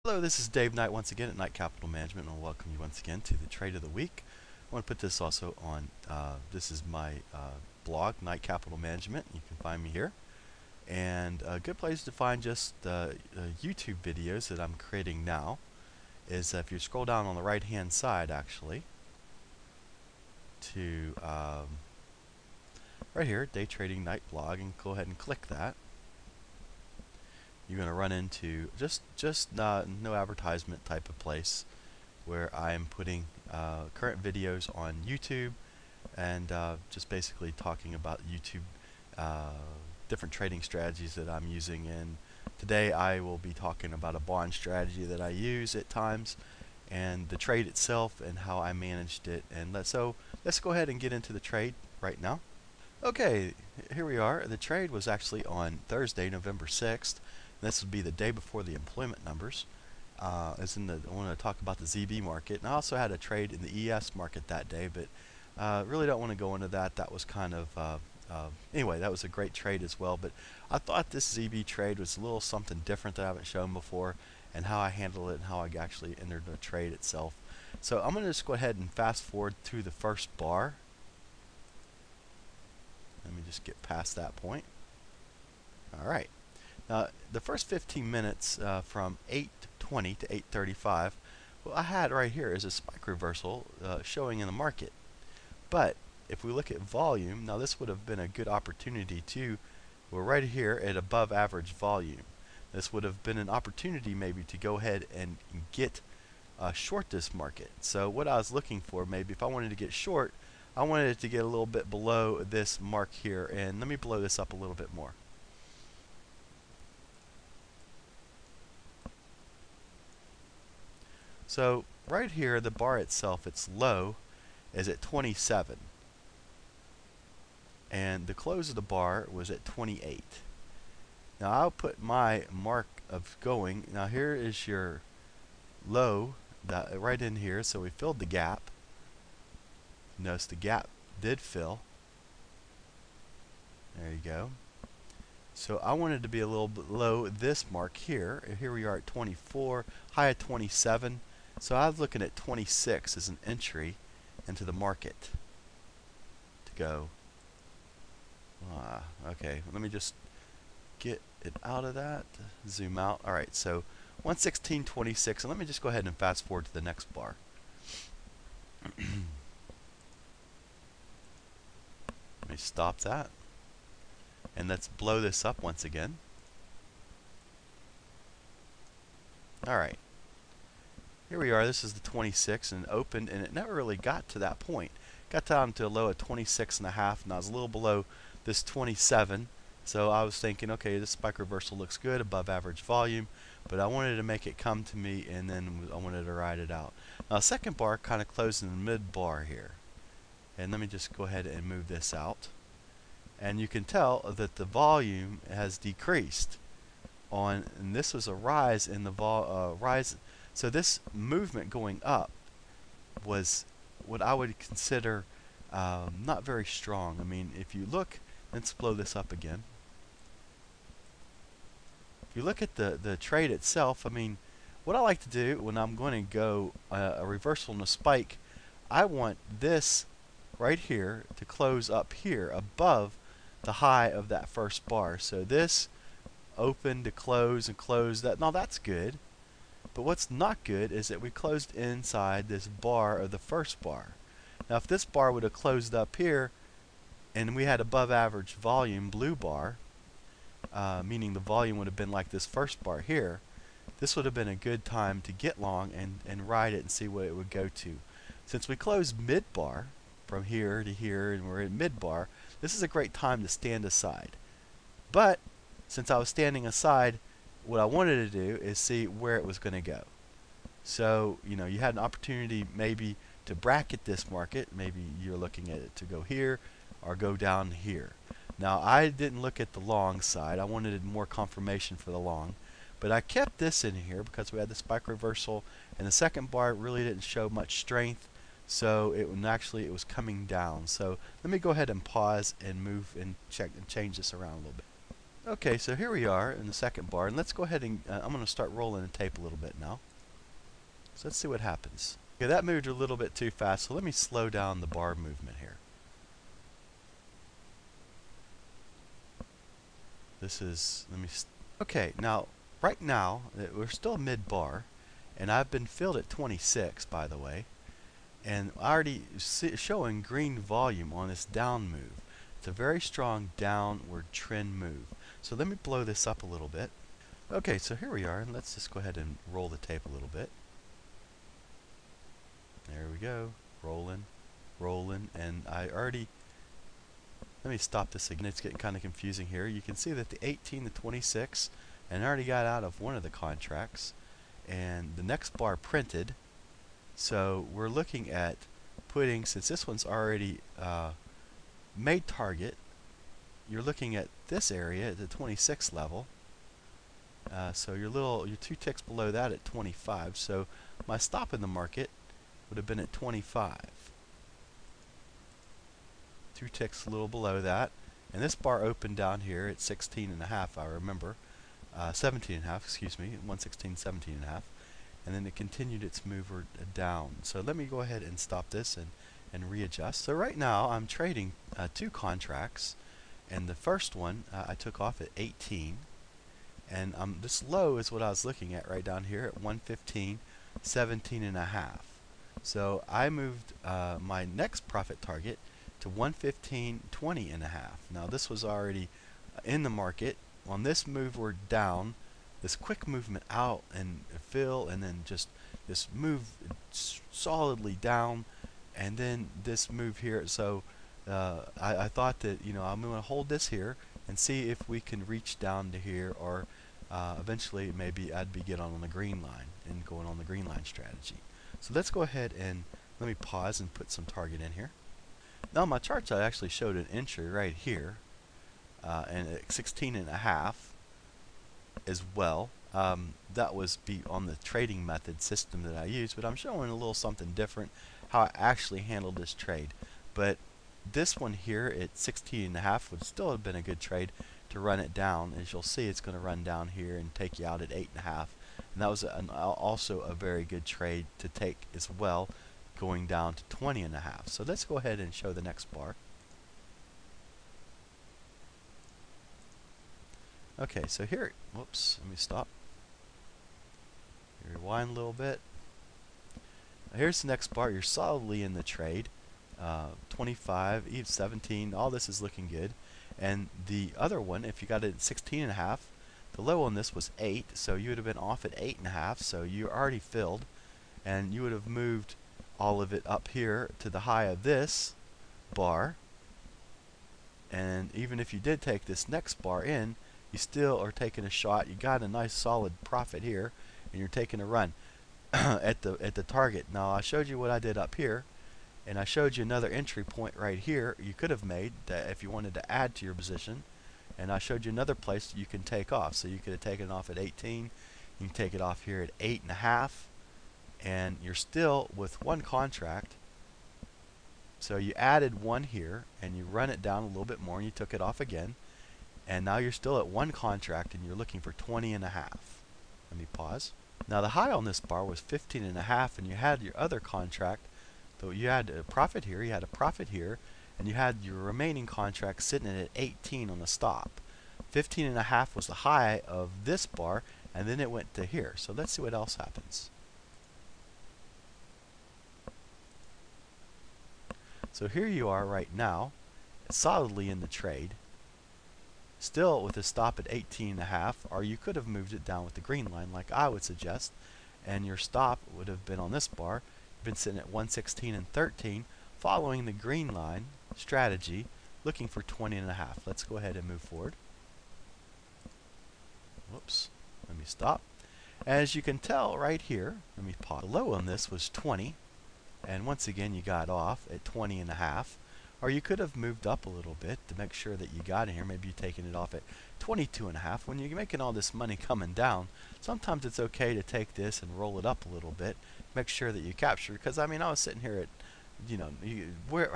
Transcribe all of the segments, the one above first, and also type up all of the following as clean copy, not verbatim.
Hello, this is Dave Knight once again at Knight Capital Management, and I'll welcome you once again to the Trade of the Week. I want to put this also on, this is my blog, Knight Capital Management. You can find me here. And a good place to find just YouTube videos that I'm creating now is if you scroll down on the right hand side actually to right here, Day Trading Knight Blog, and go ahead and click that. You're going to run into just no advertisement type of place where I am putting current videos on YouTube and just basically talking about YouTube different trading strategies that I'm using. And today I will be talking about a bond strategy that I use at times and the trade itself and how I managed it. And let's go ahead and get into the trade right now. Okay, here we are. The trade was actually on Thursday, November 6th. This would be the day before the employment numbers. I want to talk about the ZB market, and I also had a trade in the ES market that day, but really don't want to go into that. That was kind of anyway, that was a great trade as well. But I thought this ZB trade was a little something different that I haven't shown before, and how I handled it and how I actually entered the trade itself. So I'm going to just go ahead and fast forward to the first bar. Let me just get past that point. All right. Now, the first 15 minutes from 8:20 to 8:35, what I had right here is a spike reversal showing in the market. But if we look at volume, now this would have been a good opportunity to, we're right here at above average volume. This would have been an opportunity maybe to go ahead and get short this market. So what I was looking for, maybe if I wanted to get short, I wanted it to get a little bit below this mark here. And let me blow this up a little bit more. So right here, the bar itself, its low is at 27. And the close of the bar was at 28. Now I'll put my mark of going. Now here is your low right in here. So we filled the gap. Notice the gap did fill. There you go. So I wanted to be a little below this mark here. Here we are at 24, high at 27. So I was looking at 26 as an entry into the market to go. Okay, let me just get it out of that. Zoom out. All right, so 116.26, and let me just go ahead and fast forward to the next bar. Let me stop that. And let's blow this up once again. All right. Here we are. This is the 26 and opened, and it never really got to that point. Got down to a low of 26.5, and I was a little below this 27. So I was thinking, okay, this spike reversal looks good, above average volume, but I wanted to make it come to me, and then I wanted to ride it out. Now, the second bar kind of closed in the mid bar here. And let me just go ahead and move this out. And you can tell that the volume has decreased on, and this was a rise in the rise. So this movement going up was what I would consider not very strong. I mean, if you look, let's blow this up again. If you look at the trade itself, I mean, what I like to do when I'm going to go a reversal and a spike, I want this right here to close up here above the high of that first bar. So this open to close and close that. Now that's good. But what's not good is that we closed inside this bar of the first bar. Now if this bar would have closed up here and we had above average volume, blue bar, meaning the volume would have been like this first bar here, this would have been a good time to get long and ride it and see what it would go to. Since we closed mid bar from here to here and we're in mid bar, this is a great time to stand aside. But since I was standing aside, what I wanted to do is see where it was going to go. So, you know, you had an opportunity maybe to bracket this market. Maybe you're looking at it to go here or go down here. Now, I didn't look at the long side. I wanted more confirmation for the long. But I kept this in here because we had the spike reversal, and the second bar really didn't show much strength. So it was coming down. So let me go ahead and pause and move and check and change this around a little bit. Okay, so here we are in the second bar, and let's go ahead and I'm going to start rolling the tape a little bit now. So let's see what happens. Okay, that moved a little bit too fast, so let me slow down the bar movement here. This is, okay, now, right now, we're still mid-bar, and I've been filled at 26, by the way, and I already showing green volume on this down move. It's a very strong downward trend move. So let me blow this up a little bit. Okay, so here we are, and let's just go ahead and roll the tape a little bit. There we go, rolling, rolling, and I already, let me stop this again, it's getting kind of confusing here. You can see that the 18 to 26, and I already got out of one of the contracts, and the next bar printed, so we're looking at putting, since this one's already made target, you're looking at this area at the 26 level. So you're 2 ticks below that at 25. So my stop in the market would have been at 25. 2 ticks a little below that. And this bar opened down here at 16.5, I remember. 17.5, excuse me, 116, 17.5. And then it continued its mover down. So let me go ahead and stop this and readjust. So right now I'm trading 2 contracts. And the first one I took off at 18. And this low is what I was looking at right down here at 115, 17.5. So I moved my next profit target to 115, 20.5. Now this was already in the market. On this move we're down, this quick movement out and fill, and then just move solidly down, and then this move here. So I thought that, I'm going to hold this here and see if we can reach down to here, or eventually maybe I'd be getting on the green line and going on the green line strategy. So let's go ahead and let me pause and put some target in here. Now on my charts I actually showed an entry right here, and at 16.5 as well. That was on the trading method system that I use, but I'm showing a little something different how I actually handled this trade. But this one here at 16.5 would still have been a good trade to run it down. As you'll see, it's going to run down here and take you out at 8.5, and that was also a very good trade to take as well, going down to 20.5. So let's go ahead and show the next bar. Okay, so here, whoops, let me stop. Rewind a little bit. Here's the next bar. You're solidly in the trade. 25, even 17, all this is looking good. And the other one, if you got it at 16.5, the low on this was 8, so you would have been off at 8.5, so you're already filled, and you would have moved all of it up here to the high of this bar. And even if you did take this next bar in, you still are taking a shot. You got a nice solid profit here, and you're taking a run at the target. Now I showed you what I did up here, and I showed you another entry point right here you could have made that if you wanted to add to your position, and I showed you another place you can take off. So you could have taken off at 18, you can take it off here at 8.5, and you're still with one contract. So you added one here and you run it down a little bit more and you took it off again, and now you're still at one contract and you're looking for 20.5. Let me pause. Now the high on this bar was 15.5, and you had your other contract. So you had a profit here, you had a profit here, and you had your remaining contract sitting at 18 on the stop. 15.5 was the high of this bar, and then it went to here. So let's see what else happens. So here you are right now, solidly in the trade, still with a stop at 18.5, or you could have moved it down with the green line like I would suggest, and your stop would have been on this bar. Been sitting at 116 and 13, following the green line strategy, looking for 20.5. Let's go ahead and move forward. Whoops, let me stop. As you can tell right here, let me pause. The low on this was 20, and once again you got off at 20.5, or you could have moved up a little bit to make sure that you got in here. Maybe you're taking it off at 22.5. When you're making all this money coming down, sometimes it's okay to take this and roll it up a little bit. Make sure that you capture, because I mean I was sitting here at,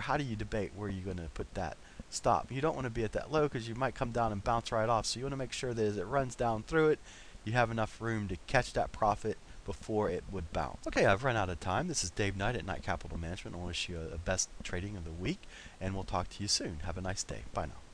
how do you debate where you're going to put that stop. You don't want to be at that low because you might come down and bounce right off. So you want to make sure that as it runs down through it, you have enough room to catch that profit before it would bounce. Okay, I've run out of time. This is Dave Knight at Knight Capital Management. I want to wish you the best trading of the week, and we'll talk to you soon. Have a nice day. Bye now.